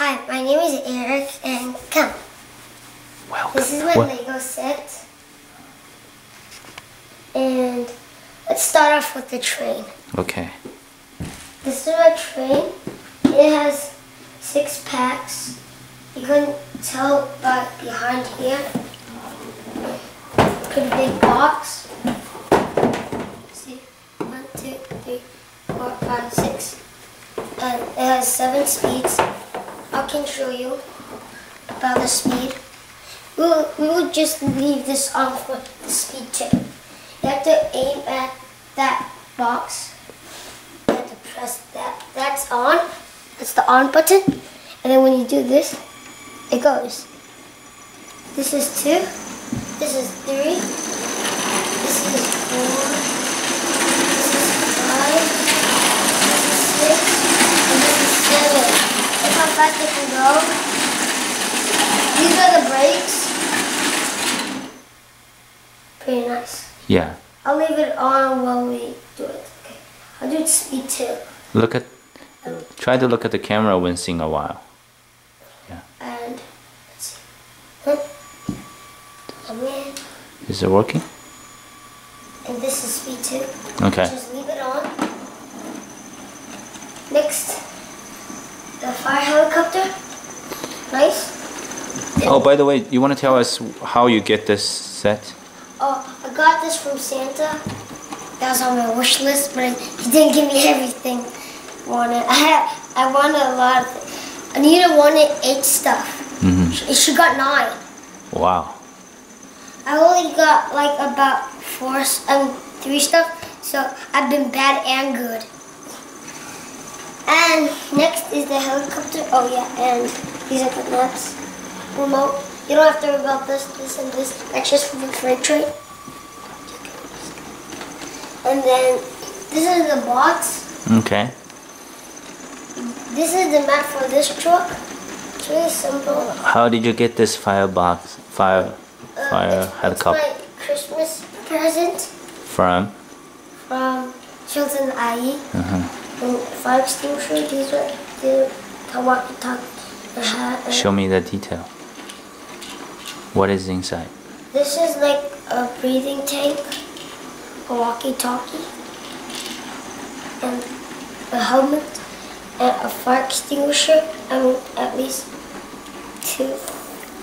Hi, my name is Eric, and come. Welcome. This is my Lego set. And let's start off with the train. Okay. This is my train. It has 6 packs. You can tell by behind here. Pretty big box. See, 1, 2, 3, 4, 5, 6. And it has 7 speeds. I can show you about the speed. We will just leave this on for the speed tip. You have to aim at that box. You have to press that. That's on. That's the on button. And then when you do this, it goes. This is 2. This is 3. This is 4. This is 5. This is 6. And this is 7. Look how fast it can go. These are the brakes. Pretty nice. Yeah. I'll leave it on while we do it. Okay. I'll do it speed 2. Try to look at the camera once in a while. Yeah. And let's see. Come in. Is it working? And this is speed 2. Okay. Just leave it on. Next, the fire helicopter. Nice. Oh, by the way, you want to tell us how you get this set? Oh, I got this from Santa. That was on my wish list, but he didn't give me everything I wanted. I wanted a lot of things. Anita wanted 8 stuff. She got 9. Wow. I only got like about 3 stuff, so I've been bad and good. And next is the helicopter. Oh yeah, and these are the nuts. Remote. You don't have to worry about this, and this. That's just for the freight train. And then this is the box. Okay. This is the map for this truck. It's really simple. How did you get this fire helicopter? It's my Christmas present From Chilton IE. And fire extinguisher. These are the walkie-talkie. Show me the detail. What is inside? This is like a breathing tank, a walkie-talkie, and a helmet, and a fire extinguisher. I mean, at least 2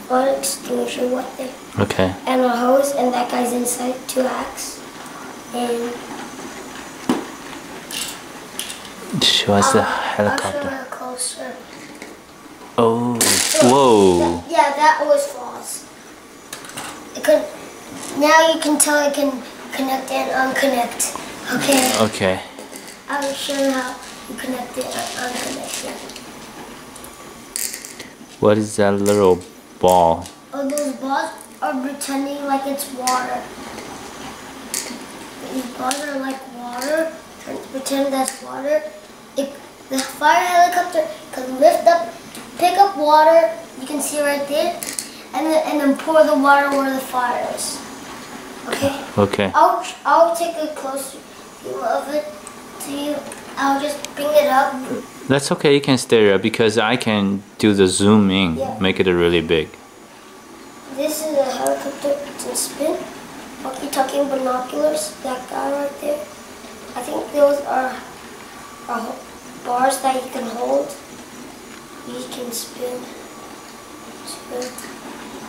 fire extinguishers right there. Okay. And a hose, and that guy's inside, 2 hacks. And show us the I'll show helicopter. it closer. Oh, whoa. Yeah, that always falls. Now you can tell it can connect and unconnect. Okay. Okay. I'll show you how you connect it and unconnect it. What is that little ball? Oh, those balls are pretending like it's water. These balls are like water. Pretend that's water. The fire helicopter can lift up, pick up water. You can see right there. And then pour the water where the fire is. Okay? Okay. I'll take a closer view of it to you. I'll just bring it up. That's okay, you can stay there because I can do the zoom in, Yeah. make it really big. This is a helicopter. It's in spin. Walkie-talkie binoculars. That guy right there. I think those are bars that you can hold. You can spin.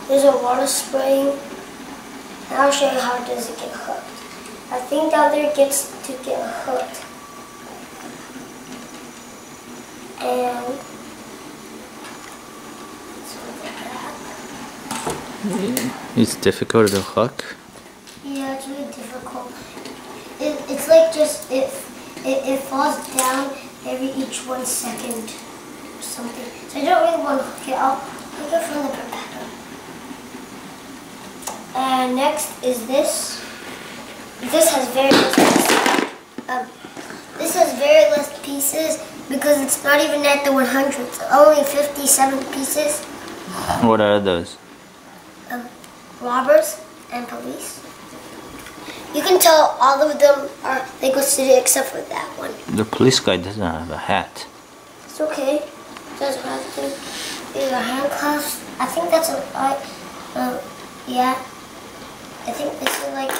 There's a water spraying. And I'll show you how does it get hooked. I think down there gets to get hooked. And It's difficult to hook. yeah, it's really difficult. It's like just it falls down each 1 second or something. So I don't really want to hook it. I'll hook it from the propeller. And next is this. This has very less pieces. This has very less pieces because it's not even at the 100. It's only 57 pieces. What are those? Robbers and police. You can tell all of them are Lego City except for that one. The police guy doesn't have a hat. It's okay. There's nothing. These are handcuffs. I think that's yeah. I think this is like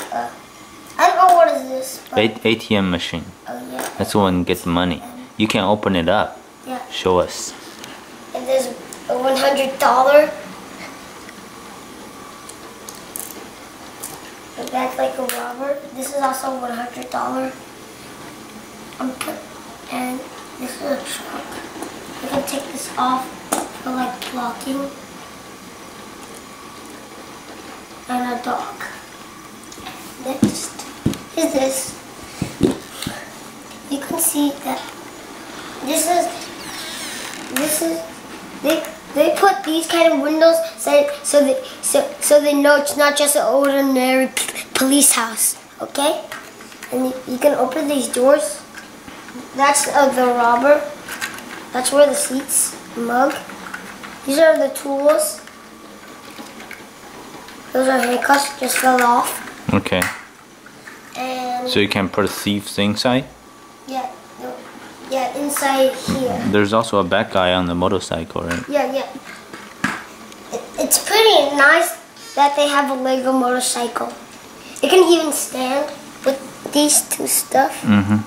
I don't know what is this. But, ATM machine. oh yeah. That's the one get the money. You can open it up. Yeah. Show us. And there's a $100. And that's like a robber. This is also $100. And this is a truck. You can take this off for like blocking. And a dog. Next is this. You can see that this is they put these kind of windows so they know it's not just an ordinary police house, okay? And you can open these doors. That's the robber. That's where the seats, mug. These are the tools. Those are handcuffs, just fell off. Okay. And so you can put thieves inside? Yeah, no, yeah, inside here. There's also a bad guy on the motorcycle, right? Yeah. It's pretty nice that they have a Lego motorcycle. It can even stand with these two stuff. Mm-hmm.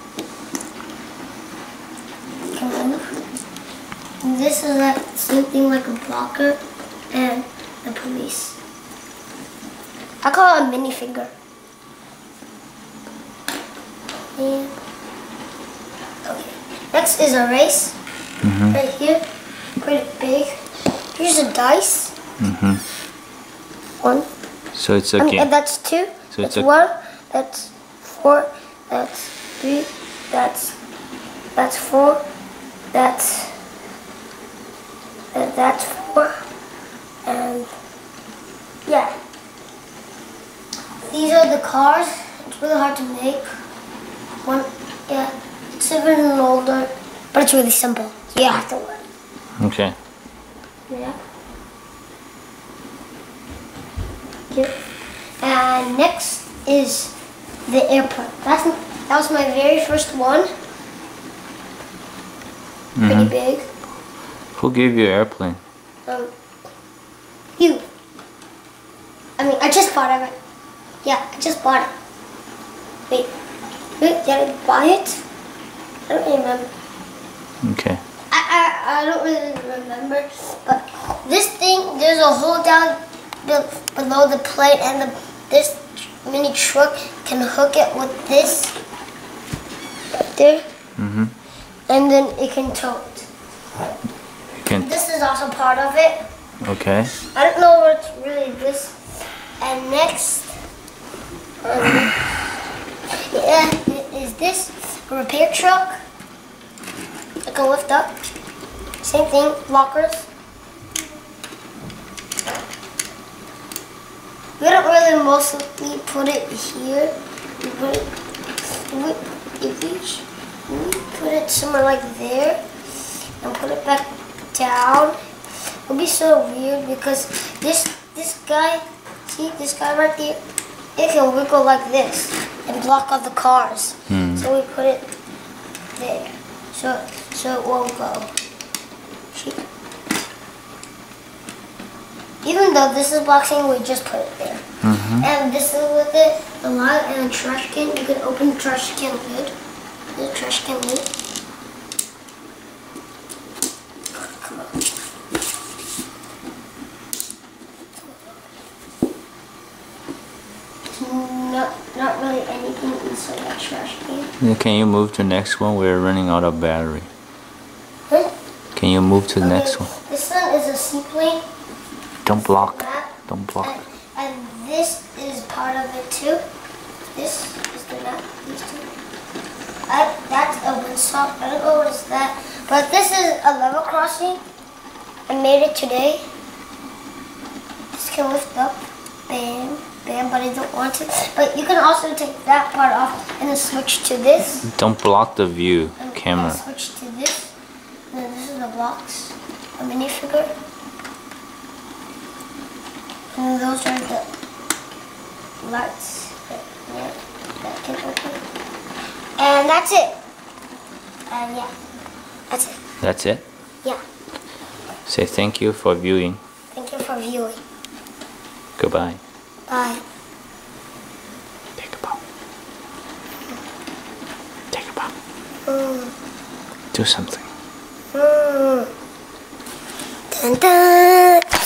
And this is like same thing like a blocker and the police. I call it a minifinger. And okay. Next is a race. Mm-hmm. Right here. Pretty big. Here's a dice. Mm-hmm. One. So it's a game. And that's two. So that's it's one. That's four. That's three. That's four. That's four. And yeah. These are the cars. It's really hard to make. One, yeah, it's even older, but it's really simple. So you have to learn. Okay. Yeah. Here. And next is the airplane. That was my very first one. Pretty big. Who gave you an airplane? You. I mean, I just bought it. Yeah, I just bought it. Wait, did I buy it? I don't remember. Okay. I don't really remember, but this thing, there's a hole down below the plane, and this mini truck can hook it with this right there, and then it can tow it. This is also part of it. Okay. I don't know what's really this. And next, is this a repair truck? I can lift up. Same thing, lockers. We don't really mostly put it here. If we put it somewhere like there and put it back down, it'll be so weird because this guy, see this guy right there, it can wiggle like this and block all the cars. So we put it there, so it won't go. Even though this is boxing, we just put it there. And this is with it, the light and the trash can. You can open the trash can lid. The trash can lid. Come on. Not really anything inside that trash can. Can you move to the next one? We're running out of battery. Huh? Can you move to the next one? This one is a seaplane. Don't block. Don't block. And this is part of it too. This is the map. These two. That's a windsock. I don't know what is that. But this is a level crossing. I made it today. This can lift up. Bam. Bam, but I don't want to. But you can also take that part off and then switch to this. Don't block the view, and camera. Switch to this. And then this is the box, a minifigure. And those are the lights that can open. And that's it. And yeah, that's it. That's it? Yeah. Say thank you for viewing. Thank you for viewing. Goodbye. Bye. Take a bow. Take a bow. Mm. Do something. Mm. Dun dun.